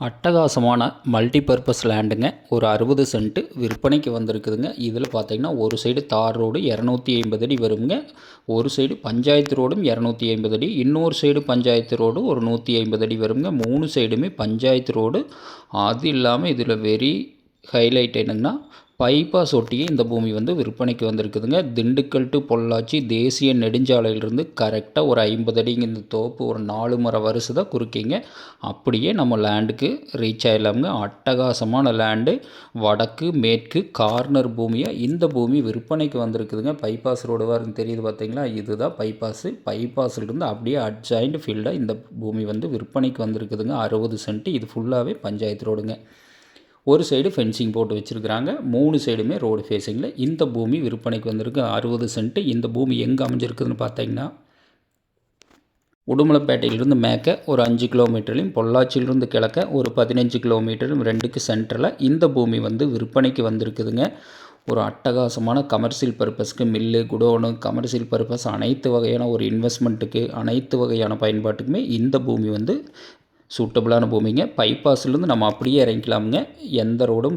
அட்டகாசமான மல்டிபர்பஸ் லேண்டுங்க. ஒரு 60 சென்ட் விற்பனைக்கு வந்திருக்குதுங்க. இதில் பார்த்தீங்கன்னா ஒரு சைடு தார் ரோடு 250 அடி வருங்க. ஒரு சைடு பஞ்சாயத்து ரோடும் 250 அடி, இன்னொரு சைடு பஞ்சாயத்து ரோடு ஒரு 150 அடி வருங்க. 3 சைடுமே பஞ்சாயத்து ரோடு. அது இல்லாமல் இதில் வெரி ஹைலைட் என்னங்கன்னா, பைபாஸ் ஒட்டியே இந்த பூமி வந்து விற்பனைக்கு வந்திருக்குதுங்க. திண்டுக்கல் டு பொள்ளாச்சி தேசிய நெடுஞ்சாலையிலிருந்து கரெக்டாக ஒரு 50 அடிங்க. இந்த தோப்பு ஒரு 4 மர வரிசை தான் குறுக்கிங்க. அப்படியே நம்ம லேண்டுக்கு ரீச் ஆகிடலாமுங்க. அட்டகாசமான லேண்டு, வடக்கு மேற்கு கார்னர் பூமியாக இந்த பூமி விற்பனைக்கு வந்திருக்குதுங்க. பைபாஸ் ரோடு வாருங்க தெரியுது பார்த்தீங்களா, இதுதான் பைபாஸு. பைபாஸ்லேருந்து அப்படியே அட்ஜாயிண்ட் ஃபீல்டாக இந்த பூமி வந்து விற்பனைக்கு வந்திருக்குதுங்க. 60 சென்ட். இது ஃபுல்லாகவே பஞ்சாயத்து ரோடுங்க. ஒரு சைடு ஃபென்சிங் போட்டு வச்சுருக்குறாங்க. 3 சைடுமே ரோடு ஃபேஸிங்கில் இந்த பூமி விற்பனைக்கு வந்திருக்கு. 60 சென்ட். இந்த பூமி எங்கே அமைஞ்சிருக்குதுன்னு பார்த்தீங்கன்னா, உடுமலைப்பேட்டையிலிருந்து மேற்க ஒரு 5 கிலோமீட்டர்லையும், பொள்ளாச்சியிலிருந்து கிழக்க ஒரு 15 கிலோமீட்டரும், ரெண்டுக்கு சென்டரில் இந்த பூமி வந்து விற்பனைக்கு வந்திருக்குதுங்க. ஒரு அட்டகாசமான கமர்ஷியல் பர்பஸ்க்கு, மில்லு, குடோனு, கமர்ஷியல் பர்பஸ் அனைத்து வகையான ஒரு இன்வெஸ்ட்மெண்ட்டுக்கு, அனைத்து வகையான பயன்பாட்டுக்குமே இந்த பூமி வந்து சூட்டபுளான பூமிங்க. பைபாஸ்லேருந்து நம்ம அப்படியே இறங்கிக்கலாமுங்க. எந்த ரோடும்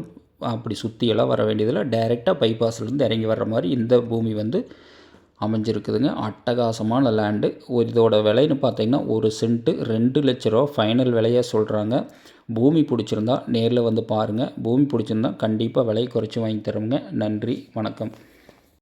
அப்படி சுற்றியெல்லாம் வர வேண்டியதில்லை. டைரெக்டாக பைபாஸ்லேருந்து இறங்கி வர்ற மாதிரி இந்த பூமி வந்து அமைஞ்சிருக்குதுங்க. அட்டகாசமான லேண்டு. இதோட விலைன்னு பார்த்தீங்கன்னா ஒரு சென்ட்டு 2 லட்ச ரூபா ஃபைனல் விலையாக சொல்கிறாங்க. பூமி பிடிச்சிருந்தா நேரில் வந்து பாருங்கள். பூமி பிடிச்சிருந்தா கண்டிப்பாக விலை குறைச்சி வாங்கி தரோங்க. நன்றி, வணக்கம்.